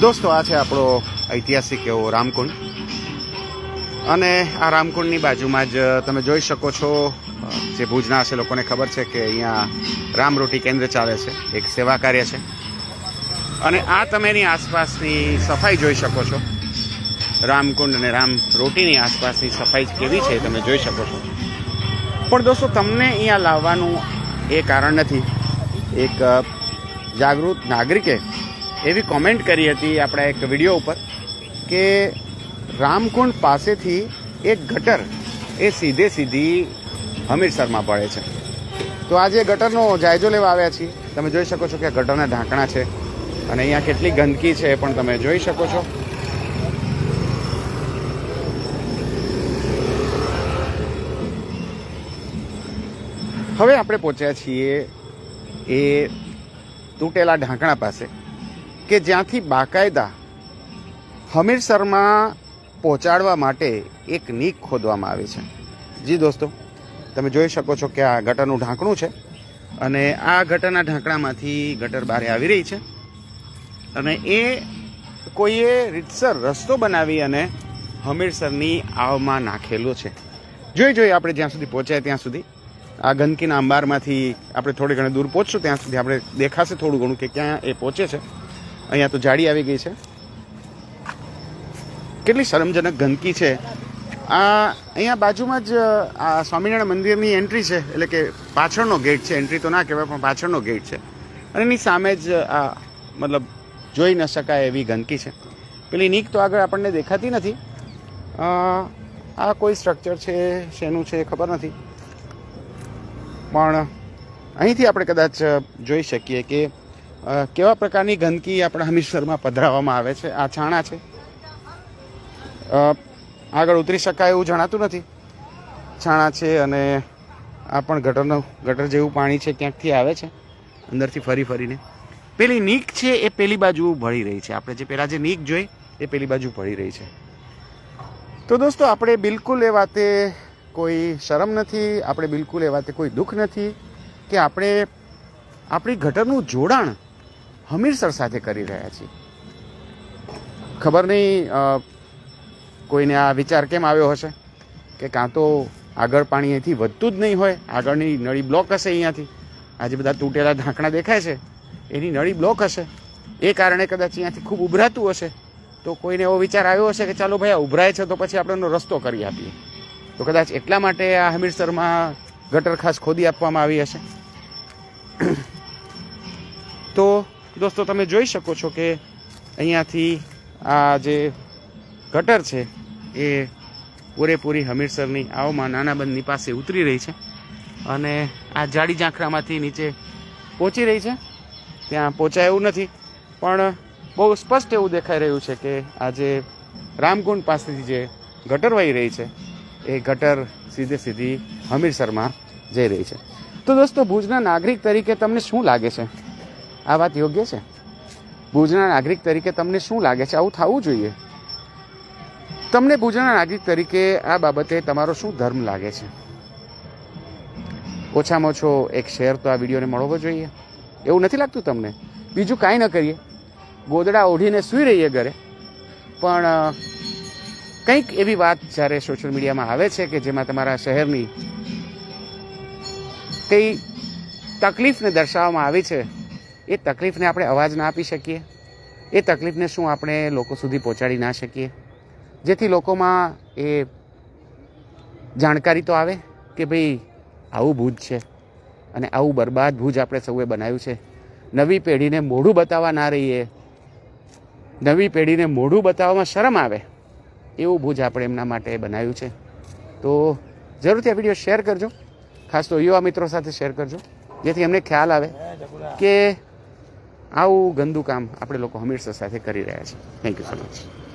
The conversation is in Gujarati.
દોસ્તો આ છે આપણો ઐતિહાસિક એવો રામકુંડ અને આ રામકુંડની બાજુમાં જ તમે જોઈ શકો છો જે ભુજના હશે લોકોને ખબર છે કે અહીંયા રામરોટી કેન્દ્ર ચાલે છે, એક સેવા કાર્ય છે અને આ તમે એની આસપાસની સફાઈ જોઈ શકો છો. રામકુંડ અને રામરોટીની આસપાસની સફાઈ કેવી છે તમે જોઈ શકો છો. પણ દોસ્તો તમને અહીંયા લાવવાનું એ કારણ નથી. એક જાગૃત નાગરિકે એવી કોમેન્ટ કરી હતી આપણા એક વિડીયો ઉપર કે રામકુંડ પાસેથી એક ગટર એ સીધી હમીરસરમાં પડે છે. તો આજે ગટરનો જાયજો લેવા આવ્યા છીએ. તમે જોઈ શકો છો કે ગટરના ઢાંકણા છે અને અહીંયા કેટલી ગંદકી છે એ પણ તમે જોઈ શકો છો. હવે આપણે પહોંચ્યા છીએ એ તૂટેલા ઢાંકણા પાસે કે જ્યાંથી બાકાયદા હમીરસરમાં પહોંચાડવા માટે એક નીક ખોદવામાં આવી છે. જી દોસ્તો, તમે જોઈ શકો છો કે આ ગટરનું ઢાંકણું છે અને આ ગટરના ઢાંકણામાંથી ગટર બહાર આવી રહી છે અને એ કોઈએ રીતસર રસ્તો બનાવી અને હમીરસરની આવમાં નાખેલો છે. જોઈ આપણે જ્યાં સુધી પહોંચ્યા ત્યાં સુધી આ ગંદકીના અંબારમાંથી આપણે થોડી ઘણી દૂર પહોંચશું ત્યાં સુધી આપણે દેખાશે થોડું ઘણું કે ક્યાં એ પહોંચે છે. અહીંયા તો જાડી આવી ગઈ છે. કેટલી શરમજનક ગંદકી છે. આ અહીંયા બાજુમાં જ આ સ્વામિનારાયણ મંદિરની એન્ટ્રી છે, એટલે કે પાછળનો ગેટ છે. એન્ટ્રી તો ના કહેવાય પણ પાછળનો ગેટ છે અને એની સામે જ આ મતલબ જોઈ ન શકાય એવી ગંદકી છે. પેલી નીક તો આગળ આપણને દેખાતી નથી. આ કોઈ સ્ટ્રક્ચર છે, શેનું છે ખબર નથી, પણ અહીંથી આપણે કદાચ જોઈ શકીએ કે કેવા પ્રકારની ગંદકી આપણા હમીરસરમાં પધરાવવામાં આવે છે. આ છાણા છે, આગળ ઉતરી શકાય એવું જણાતું નથી. છાણા છે અને આ પણ ગટર જેવું પાણી છે, ક્યાંકથી આવે છે અંદરથી ફરીને. પેલી નીક છે એ પેલી બાજુ ભળી રહી છે. આપણે જે પેલા જે નીક જોઈ એ પેલી બાજુ ભળી રહી છે. તો દોસ્તો, આપણે બિલકુલ એ વાતે કોઈ શરમ નથી, આપણે બિલકુલ એ વાતે કોઈ દુઃખ નથી કે આપણે આપણી ગટરનું જોડાણ હમીરસર સાથે કરી રહ્યા છીએ. ખબર નહીં કોઈને આ વિચાર કેમ આવ્યો હશે કે કાં તો આગળ પાણી અહીંથી વધતું જ નહીં હોય, આગળની નળી બ્લોક હશે. અહીંયાથી આ જે બધા તૂટેલા ઢાંકણા દેખાય છે એની નળી બ્લોક હશે. એ કારણે કદાચ અહીંયાથી ખૂબ ઉભરાતું હશે. તો કોઈને એવો વિચાર આવ્યો હશે કે ચાલો ભાઈ આ ઉભરાય છે તો પછી આપણે એનો રસ્તો કરી આપીએ. તો કદાચ એટલા માટે આ હમીરસરમાં ગટર ખાસ ખોદી આપવામાં આવી હશે. તો દોસ્તો, તમે જોઈ શકો છો કે અહીંયાથી આ જે ગટર છે એ પૂરેપૂરી હમીરસરની આવમાં નાના બંધની પાસે ઉતરી રહી છે અને આ જાડી ઝાંખરામાંથી નીચે પહોંચી રહી છે. ત્યાં પહોંચાય એવું નથી, પણ બહુ સ્પષ્ટ એવું દેખાઈ રહ્યું છે કે આ જે રામકુંડ પાસેથી જે ગટર વહી રહી છે એ ગટર સીધી હમીરસરમાં જઈ રહી છે. તો દોસ્તો, ભુજના નાગરિક તરીકે તમને શું લાગે છે? આ વાત યોગ્ય છે? ભુજના નાગરિક તરીકે તમને શું લાગે છે? આવું થવું જોઈએ? તમને ભુજના નાગરિક તરીકે આ બાબતે તમારો શું ધર્મ લાગે છે? ઓછામાં ઓછો એક શેર તો આ વિડીયોને મળવો જોઈએ. એવું નથી લાગતું તમને? બીજું કાંઈ ન કરીએ, ગોદડા ઓઢીને સૂઈ રહીએ ઘરે, પણ કંઈક એવી વાત જ્યારે સોશિયલ મીડિયામાં આવે છે કે જેમાં તમારા શહેરની કઈ તકલીફને દર્શાવવામાં આવી છે, એ તકલીફને આપણે અવાજ ના આપી શકીએ? એ તકલીફને શું આપણે લોકો સુધી પહોંચાડી ના શકીએ? જેથી લોકોમાં એ જાણકારી તો આવે કે ભાઈ આવું ભુજ છે અને આવું બરબાદ ભુજ આપણે સૌએ બનાવ્યું છે. નવી પેઢીને મોઢું બતાવવા ના રહીએ, નવી પેઢીને મોઢું બતાવવામાં શરમ આવે એવું ભુજ આપણે એમના માટે બનાવ્યું છે. તો જરૂરથી આ વિડીયો શેર કરજો, ખાસ તો યુવા મિત્રો સાથે શેર કરજો, જેથી એમને ખ્યાલ આવે કે આવું ગંદુ કામ આપણે લોકો હમીરસર સાથે કરી રહ્યા છીએ. Thank you so much.